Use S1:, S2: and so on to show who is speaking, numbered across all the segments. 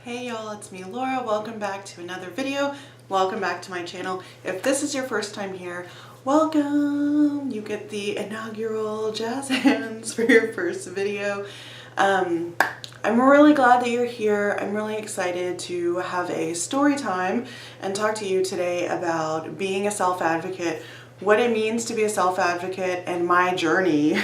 S1: Hey y'all, it's me Laura. Welcome back to another video. Welcome back to my channel. If this is your first time here, welcome! You get the inaugural jazz hands for your first video. I'm really glad that you're here. I'm really excited to have a story time and talk to you today about being a self-advocate, what it means to be a self-advocate, and my journey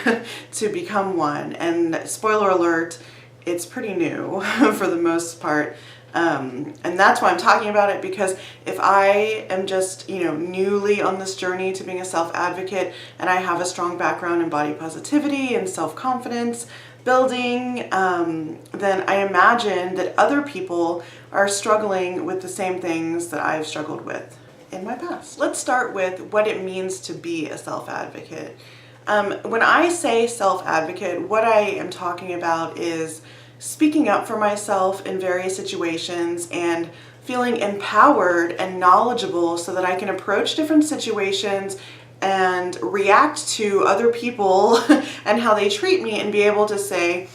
S1: to become one. And spoiler alert, it's pretty new for the most part. And that's why I'm talking about it, because if I am just, newly on this journey to being a self-advocate and I have a strong background in body positivity and self-confidence building, then I imagine that other people are struggling with the same things that I've struggled with in my past. Let's start with what it means to be a self-advocate. When I say self-advocate, what I am talking about is speaking up for myself in various situations and feeling empowered and knowledgeable so that I can approach different situations and react to other people and how they treat me and be able to say,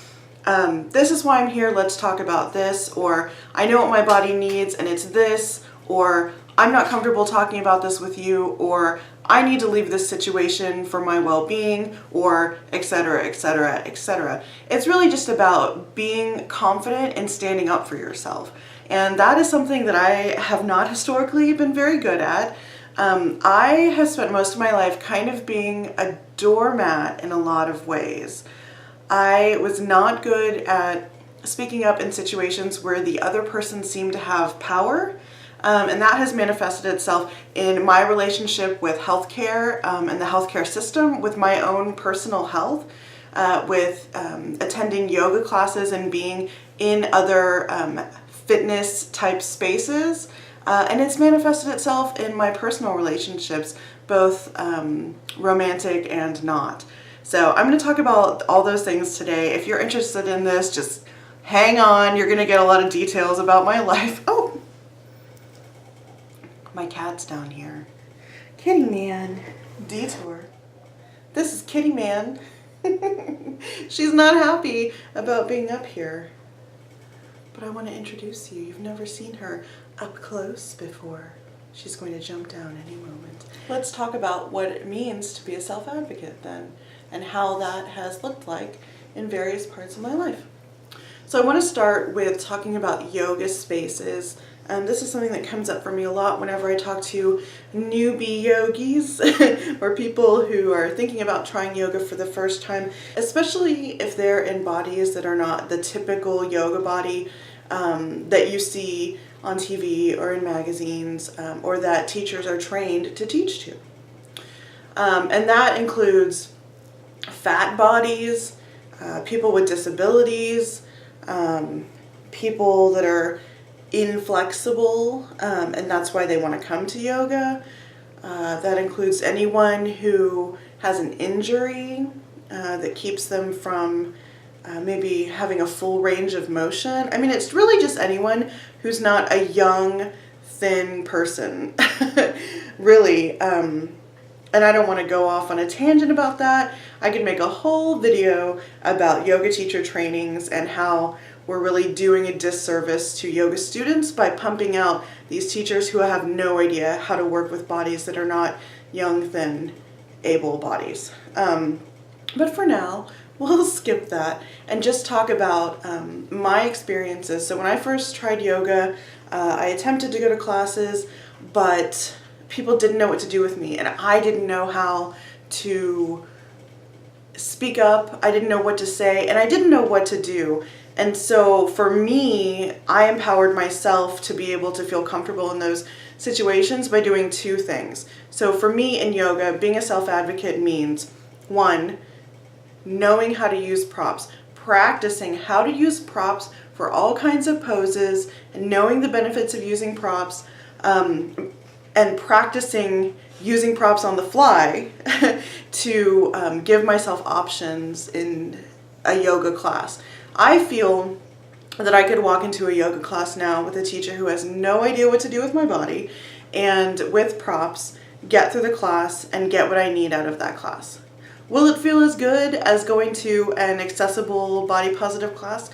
S1: this is why I'm here, let's talk about this, or I know what my body needs and it's this, or I'm not comfortable talking about this with you, or I need to leave this situation for my well-being, or etc., etc., etc. It's really just about being confident and standing up for yourself. And that is something that I have not historically been very good at. I have spent most of my life kind of being a doormat in a lot of ways. I was not good at speaking up in situations where the other person seemed to have power. And that has manifested itself in my relationship with healthcare and the healthcare system, with my own personal health, with attending yoga classes and being in other fitness type spaces. And it's manifested itself in my personal relationships, both romantic and not. So I'm going to talk about all those things today. If you're interested in this, just hang on. You're going to get a lot of details about my life. Oh! My cat's down here. Kitty Man. Detour. This is Kitty Man. She's not happy about being up here. But I want to introduce you. You've never seen her up close before. She's going to jump down any moment. Let's talk about what it means to be a self-advocate then, and how that has looked like in various parts of my life. So I want to start with talking about yoga spaces. This is something that comes up for me a lot whenever I talk to newbie yogis or people who are thinking about trying yoga for the first time, especially if they're in bodies that are not the typical yoga body that you see on TV or in magazines, or that teachers are trained to teach to. And that includes fat bodies, people with disabilities, people that are inflexible, and that's why they want to come to yoga. That includes anyone who has an injury that keeps them from maybe having a full range of motion. I mean, it's really just anyone who's not a young, thin person, really. And I don't want to go off on a tangent about that. I could make a whole video about yoga teacher trainings and how we're really doing a disservice to yoga students by pumping out these teachers who have no idea how to work with bodies that are not young, thin, able bodies. But for now, we'll skip that and just talk about my experiences. So when I first tried yoga, I attempted to go to classes, but people didn't know what to do with me, and I didn't know how to speak up. I didn't know what to say, and I didn't know what to do. And so for me, I empowered myself to be able to feel comfortable in those situations by doing two things. So for me in yoga, being a self-advocate means, one, knowing how to use props, practicing how to use props for all kinds of poses, and knowing the benefits of using props, and practicing using props on the fly to give myself options in a yoga class. I feel that I could walk into a yoga class now with a teacher who has no idea what to do with my body, and with props, get through the class and get what I need out of that class. Will it feel as good as going to an accessible body positive class?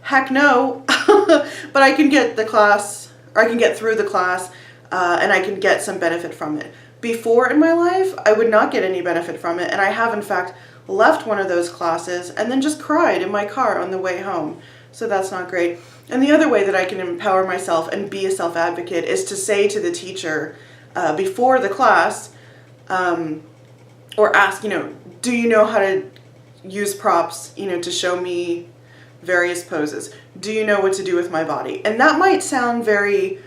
S1: Heck no, but but I can get the class, or I can get through the class, and I can get some benefit from it. Before in my life, I would not get any benefit from it, and I have in fact left one of those classes and then just cried in my car on the way home. So that's not great. And the other way that I can empower myself and be a self-advocate is to say to the teacher before the class, or ask, do you know how to use props, to show me various poses? Do you know what to do with my body? And that might sound very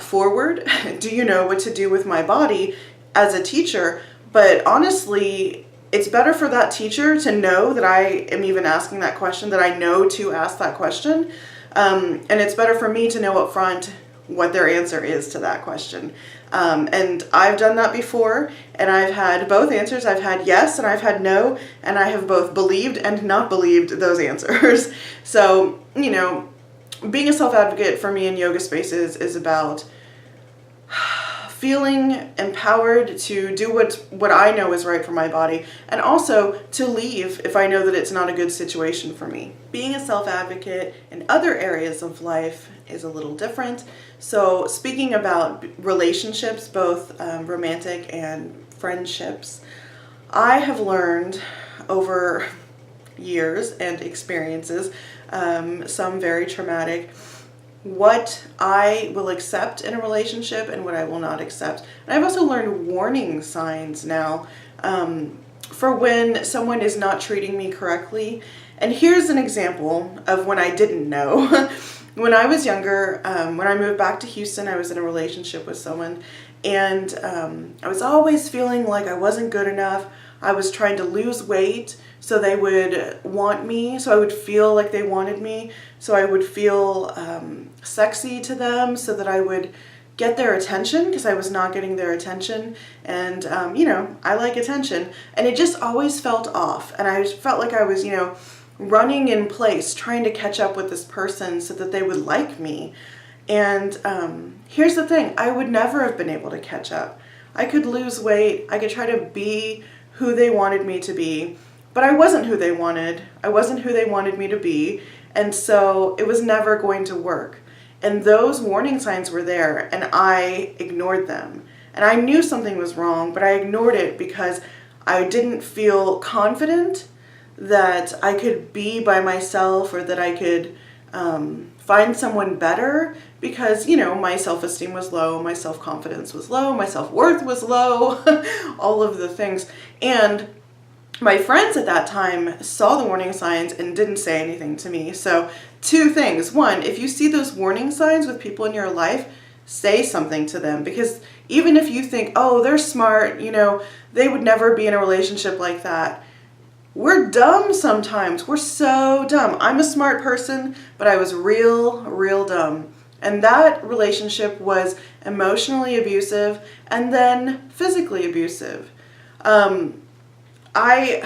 S1: forward. Do you know what to do with my body as a teacher? But honestly, it's better for that teacher to know that I am even asking that question, that I know to ask that question. And it's better for me to know up front what their answer is to that question. And I've done that before, and I've had both answers. I've had yes and I've had no, and I have both believed and not believed those answers. So, being a self-advocate for me in yoga spaces is about feeling empowered to do what I know is right for my body, and also to leave if I know that it's not a good situation for me. Being a self-advocate in other areas of life is a little different. So speaking about relationships, both romantic and friendships, I have learned over years and experiences, some very traumatic, what I will accept in a relationship and what I will not accept. And I've also learned warning signs now for when someone is not treating me correctly. And here's an example of when I didn't know. When I was younger, when I moved back to Houston, I was in a relationship with someone, and I was always feeling like I wasn't good enough. I was trying to lose weight so they would want me, so I would feel like they wanted me, so I would feel sexy to them, so that I would get their attention, because I was not getting their attention. And I like attention, and it just always felt off, and I just felt like I was running in place trying to catch up with this person so that they would like me. And here's the thing, I would never have been able to catch up. I could lose weight, I could try to be who they wanted me to be, but I wasn't who they wanted. I wasn't who they wanted me to be, and so it was never going to work. And those warning signs were there, and I ignored them. And I knew something was wrong, but I ignored it because I didn't feel confident that I could be by myself, or that I could find someone better, because, my self-esteem was low, my self-confidence was low, my self-worth was low, all of the things. And my friends at that time saw the warning signs and didn't say anything to me. So 2 things. 1, if you see those warning signs with people in your life, say something to them, because even if you think, oh, they're smart, they would never be in a relationship like that. We're dumb sometimes. We're so dumb. I'm a smart person, but I was real dumb. And that relationship was emotionally abusive and then physically abusive. I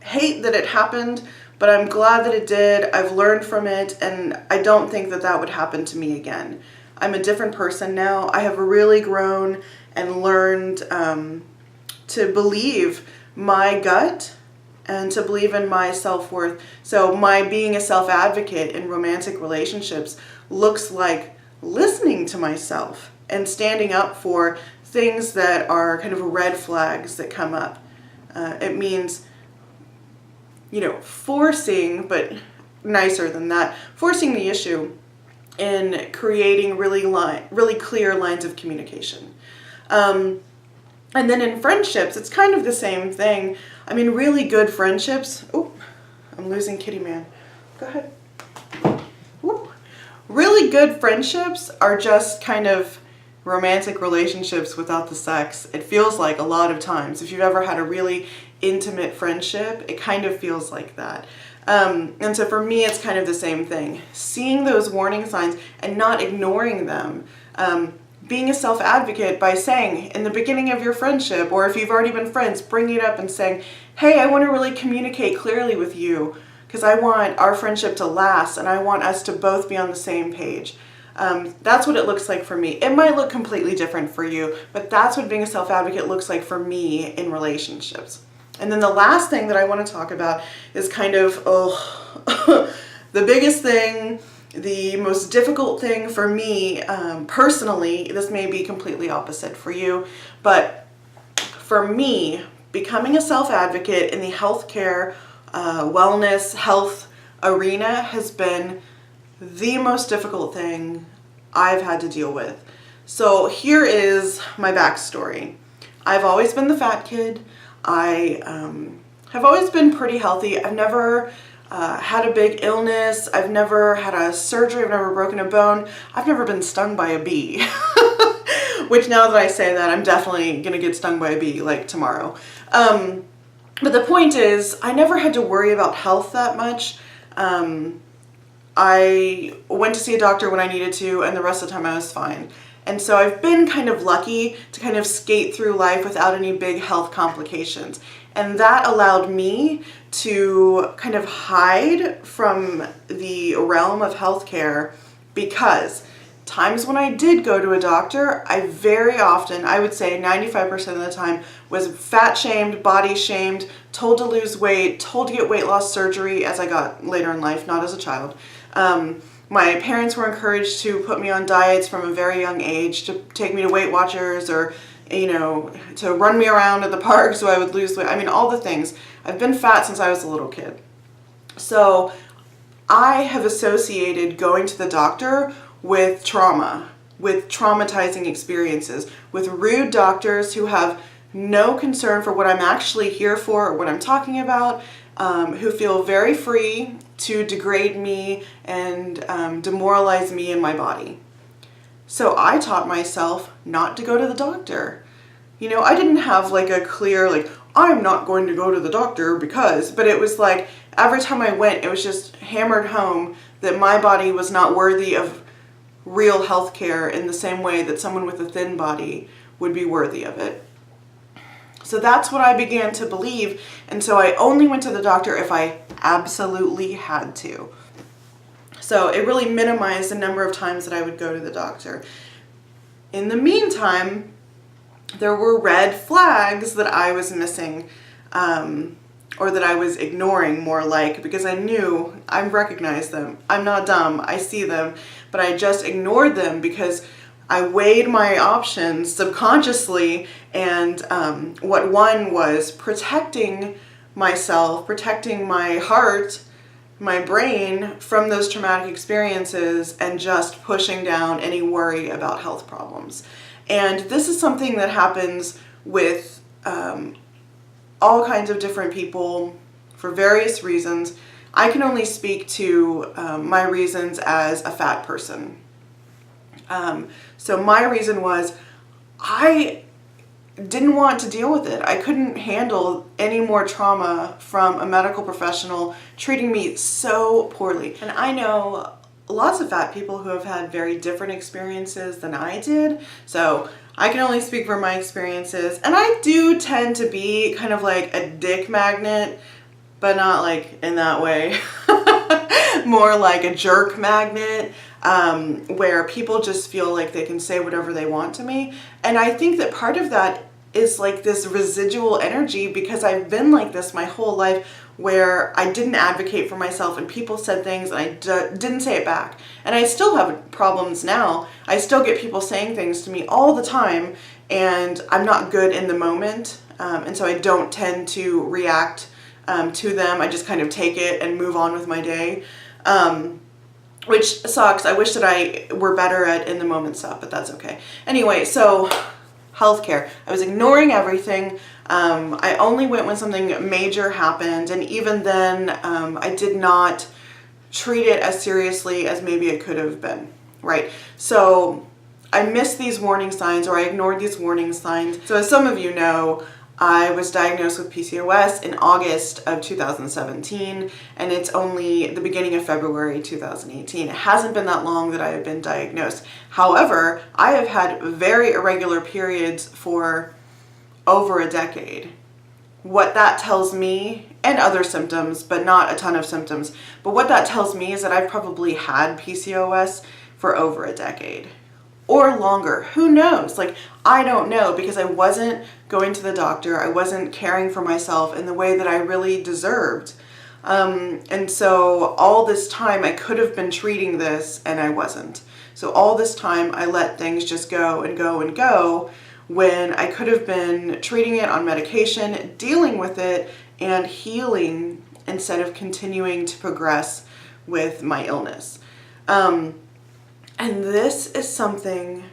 S1: hate that it happened, but I'm glad that it did. I've learned from it, and I don't think that would happen to me again. I'm a different person now. I have really grown and learned to believe my gut and to believe in my self-worth. So my being a self-advocate in romantic relationships looks like listening to myself and standing up for things that are kind of red flags that come up. It means, forcing, but nicer than that, forcing the issue in creating really clear lines of communication. And then in friendships, it's kind of the same thing. I mean, really good friendships. Oh, I'm losing Kitty Man. Go ahead. Whoop. Really good friendships are just kind of romantic relationships without the sex. It feels like a lot of times. If you've ever had a really intimate friendship, it kind of feels like that. And so for me, it's kind of the same thing. Seeing those warning signs and not ignoring them. Being a self-advocate by saying in the beginning of your friendship, or if you've already been friends, bringing it up and saying, hey, I want to really communicate clearly with you because I want our friendship to last and I want us to both be on the same page. That's what it looks like for me. It might look completely different for you, but that's what being a self-advocate looks like for me in relationships. And then the last thing that I want to talk about is kind of, the biggest thing The most difficult thing for me, personally, this may be completely opposite for you, but for me, becoming a self-advocate in the healthcare, wellness, health arena has been the most difficult thing I've had to deal with. So here is my backstory. I've always been the fat kid. I have always been pretty healthy. I've never had a big illness. I've never had a surgery. I've never broken a bone. I've never been stung by a bee. Which now that I say that, I'm definitely going to get stung by a bee like tomorrow. But the point is, I never had to worry about health that much. I went to see a doctor when I needed to, and the rest of the time I was fine. And so I've been kind of lucky to kind of skate through life without any big health complications. And that allowed me to kind of hide from the realm of healthcare, because times when I did go to a doctor, I very often, I would say 95% of the time, was fat shamed, body shamed, told to lose weight, told to get weight loss surgery as I got later in life, not as a child. My parents were encouraged to put me on diets from a very young age, to take me to Weight Watchers, or, you know, to run me around at the park so I would lose weight. I mean, all the things. I've been fat since I was a little kid. So I have associated going to the doctor with trauma, with traumatizing experiences, with rude doctors who have no concern for what I'm actually here for or what I'm talking about, who feel very free to degrade me and demoralize me and my body. So I taught myself not to go to the doctor. You know, I didn't have like a clear, like, I'm not going to go to the doctor because, but it was like every time I went, it was just hammered home that my body was not worthy of real health care in the same way that someone with a thin body would be worthy of it. So that's what I began to believe, and so I only went to the doctor if I absolutely had to. So it really minimized the number of times that I would go to the doctor. In the meantime, there were red flags that I was missing, or that I was ignoring more like, because I knew, I recognized them. I'm not dumb, I see them, but I just ignored them because I weighed my options subconsciously, and what one was protecting myself, protecting my heart, my brain from those traumatic experiences, and just pushing down any worry about health problems. And this is something that happens with all kinds of different people for various reasons. I can only speak to my reasons as a fat person. So my reason was I didn't want to deal with it. I couldn't handle any more trauma from a medical professional treating me so poorly. And I know lots of fat people who have had very different experiences than I did. So I can only speak for my experiences. And I do tend to be kind of like a dick magnet, but not like in that way. More like a jerk magnet, where people just feel like they can say whatever they want to me. And I think that part of that is like this residual energy, because I've been like this my whole life, where I didn't advocate for myself and people said things and I didn't say it back. And I still have problems now. I still get people saying things to me all the time, and I'm not good in the moment. And so I don't tend to react to them. I just kind of take it and move on with my day. Which sucks. I wish that I were better at in the moment stuff, but that's okay. Anyway, so healthcare. I was ignoring everything. I only went when something major happened, and even then I did not treat it as seriously as maybe it could have been, right? So I missed these warning signs, or I ignored these warning signs. So as some of you know, I was diagnosed with PCOS in August of 2017, and it's only the beginning of February 2018. It hasn't been that long that I have been diagnosed. However, I have had very irregular periods for over a decade. What that tells me, and other symptoms, but not a ton of symptoms, but what that tells me is that I've probably had PCOS for over a decade. Or longer. Who knows? Like, I don't know, because I wasn't going to the doctor. I wasn't caring for myself in the way that I really deserved. And so all this time I could have been treating this and I wasn't. So all this time I let things just go and go and go when I could have been treating it on medication, dealing with it, and healing instead of continuing to progress with my illness. And this is something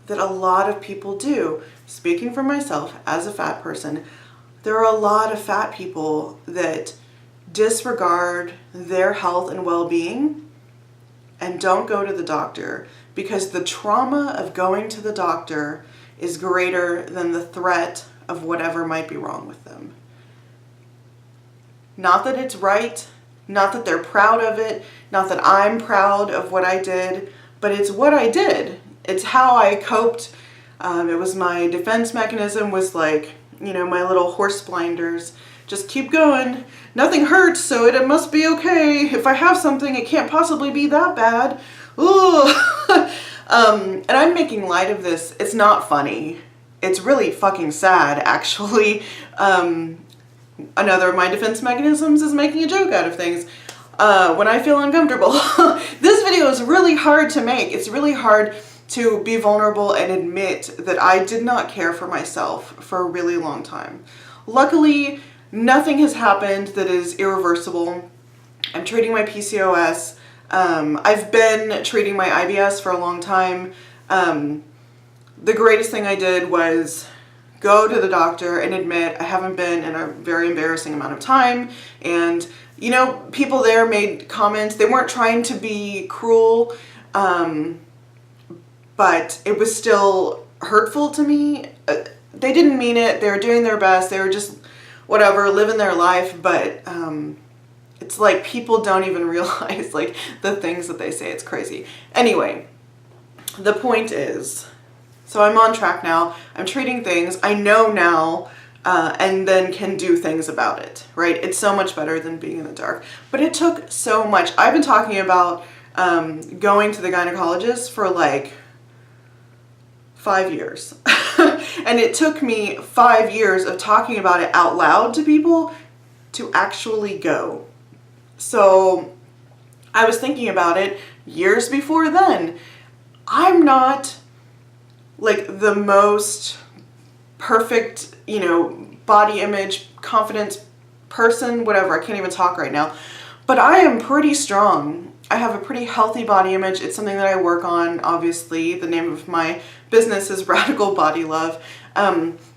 S1: that a lot of people do. Speaking for myself as a fat person, there are a lot of fat people that disregard their health and well-being and don't go to the doctor because the trauma of going to the doctor is greater than the threat of whatever might be wrong with them. Not that it's right, not that they're proud of it, not that I'm proud of what I did, but it's what I did. It's how I coped. It was my defense mechanism, was like, you know, my little horse blinders. Just keep going. Nothing hurts, so it must be okay. If I have something, it can't possibly be that bad. Ooh. And I'm making light of this. It's not funny. It's really fucking sad, actually. Another of my defense mechanisms is making a joke out of things when I feel uncomfortable. This video is really hard to make. It's really hard to be vulnerable and admit that I did not care for myself for a really long time. Luckily, nothing has happened that is irreversible. I'm treating my PCOS. I've been treating my IBS for a long time. The greatest thing I did was go to the doctor and admit I haven't been in a very embarrassing amount of time. And, you know, people there made comments. They weren't trying to be cruel, but it was still hurtful to me. They didn't mean it. They were doing their best. They were just, whatever, living their life. But it's like people don't even realize like the things that they say. It's crazy. Anyway, the point is, so I'm on track now. I'm treating things. I know now and then can do things about it, right? It's so much better than being in the dark. But it took so much. I've been talking about going to the gynecologist for like 5 years. And it took me 5 years of talking about it out loud to people to actually go. So I was thinking about it years before then. I'm not like the most perfect, you know, body image, confidence person, whatever. I can't even talk right now. But I am pretty strong. I have a pretty healthy body image. It's something that I work on, obviously. The name of my business is Radical Body Love.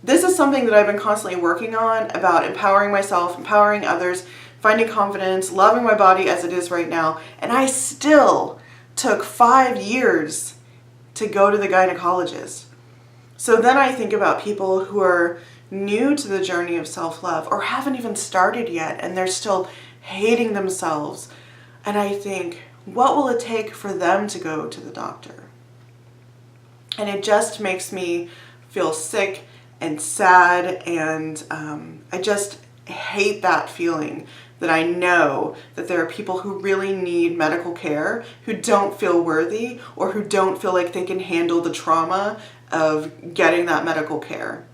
S1: This is something that I've been constantly working on, about empowering myself, empowering others, finding confidence, loving my body as it is right now. And I still took 5 years to go to the gynecologist. So then I think about people who are new to the journey of self-love or haven't even started yet and they're still hating themselves. And I think, what will it take for them to go to the doctor? And it just makes me feel sick and sad, and I just hate that feeling that I know that there are people who really need medical care who don't feel worthy or who don't feel like they can handle the trauma of getting that medical care.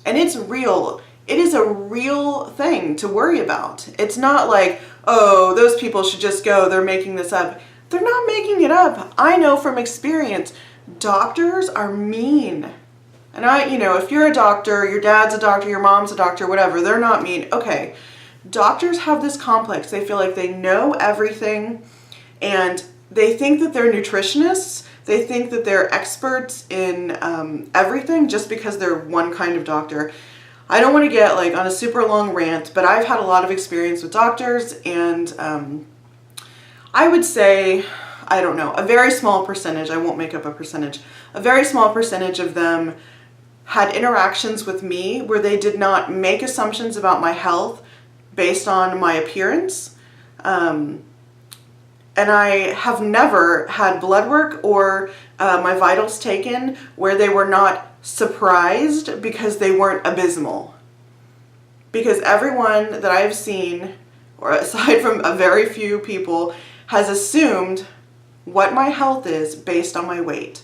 S1: And it's real. It is a real thing to worry about. It's not like, oh, those people should just go, they're making this up. They're not making it up. I know from experience, doctors are mean. And if you're a doctor, your dad's a doctor, your mom's a doctor, whatever, they're not mean. Okay, doctors have this complex. They feel like they know everything, and they think that they're nutritionists. They think that they're experts in everything just because they're one kind of doctor. I don't want to get like on a super long rant, but I've had a lot of experience with doctors, and I would say, I don't know, a very small percentage, I won't make up a percentage, a very small percentage of them had interactions with me where they did not make assumptions about my health based on my appearance. And I have never had blood work or my vitals taken where they were not surprised because they weren't abysmal. Because everyone that I've seen, or aside from a very few people, has assumed what my health is based on my weight.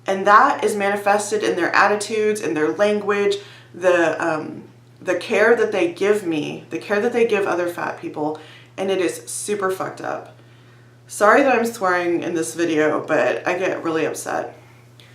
S1: And that is manifested in their attitudes, in their language, the the care that they give me, the care that they give other fat people, and it is super fucked up. Sorry that I'm swearing in this video, but I get really upset.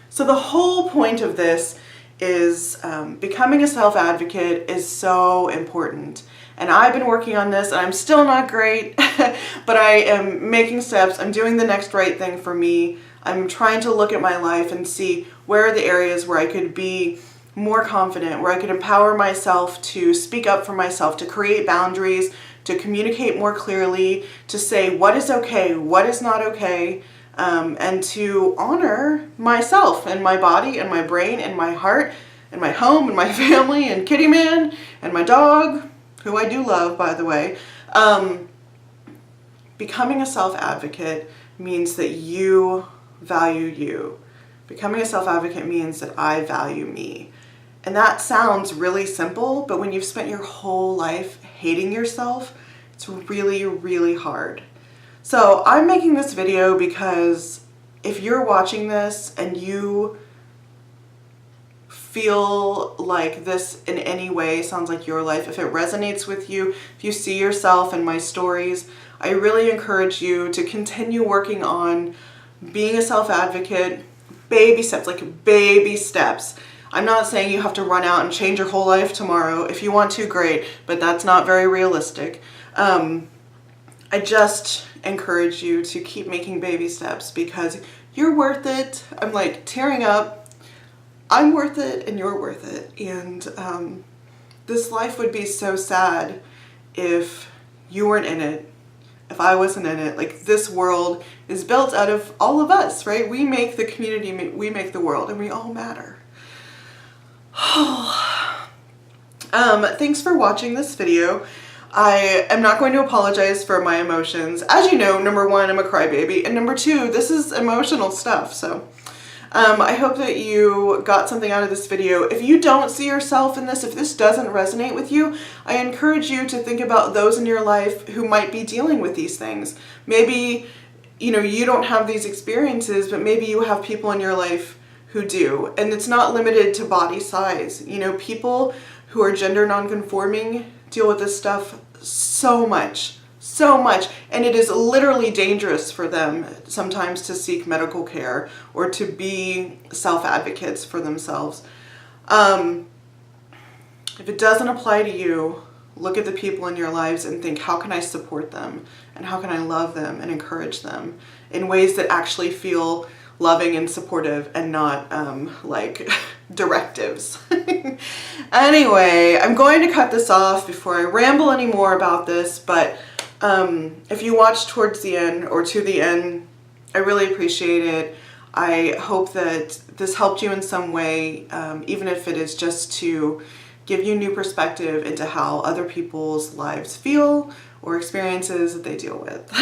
S1: So the whole point of this is becoming a self-advocate is so important. And I've been working on this, and I'm still not great, but I am making steps. I'm doing the next right thing for me. I'm trying to look at my life and see where are the areas where I could be more confident, where I could empower myself to speak up for myself, to create boundaries, to communicate more clearly, to say what is okay, what is not okay, and to honor myself and my body and my brain and my heart and my home and my family and Kitty Man and my dog, who I do love, by the way. Becoming a self-advocate means that you value you. Becoming a self-advocate means that I value me. And that sounds really simple, but when you've spent your whole life hating yourself, it's really, really hard. So I'm making this video because if you're watching this and you feel like this in any way sounds like your life, if it resonates with you, if you see yourself in my stories, I really encourage you to continue working on being a self-advocate, baby steps, like baby steps. I'm not saying you have to run out and change your whole life tomorrow. If you want to, great, but that's not very realistic. I just encourage you to keep making baby steps because you're worth it. I'm like tearing up. I'm worth it and you're worth it. And this life would be so sad if you weren't in it, if I wasn't in it. Like, this world is built out of all of us, right? We make the community, we make the world, and we all matter. Thanks for watching this video. I am not going to apologize for my emotions. As you know, number one, I'm a crybaby, and number two, this is emotional stuff. So I hope that you got something out of this video. If you don't see yourself in this, if this doesn't resonate with you, I encourage you to think about those in your life who might be dealing with these things. Maybe, you know, you don't have these experiences, but maybe you have people in your life who do. And it's not limited to body size. You know, people who are gender nonconforming deal with this stuff so much, and it is literally dangerous for them sometimes to seek medical care or to be self-advocates for themselves. If it doesn't apply to you, look at the people in your lives and think, how can I support them? And how can I love them and encourage them in ways that actually feel loving and supportive and not like directives. Anyway, I'm going to cut this off before I ramble any more about this, but if you watched towards the end or to the end, I really appreciate it. I hope that this helped you in some way, even if it is just to give you new perspective into how other people's lives feel or experiences that they deal with.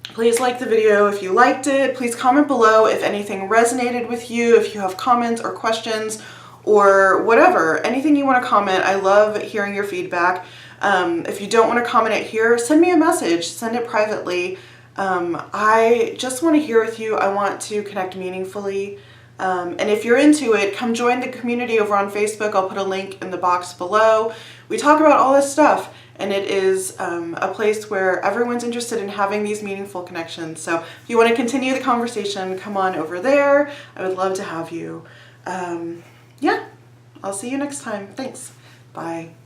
S1: Please like the video if you liked it. Please comment below if anything resonated with you, if you have comments or questions or whatever, anything you want to comment. I love hearing your feedback. If you don't want to comment it here, send me a message, send it privately. I just want to hear with you. I want to connect meaningfully. And if you're into it, come join the community over on Facebook. I'll put a link in the box below. We talk about all this stuff, and it is a place where everyone's interested in having these meaningful connections. So if you want to continue the conversation, come on over there. I would love to have you. Yeah, I'll see you next time. Thanks. Bye.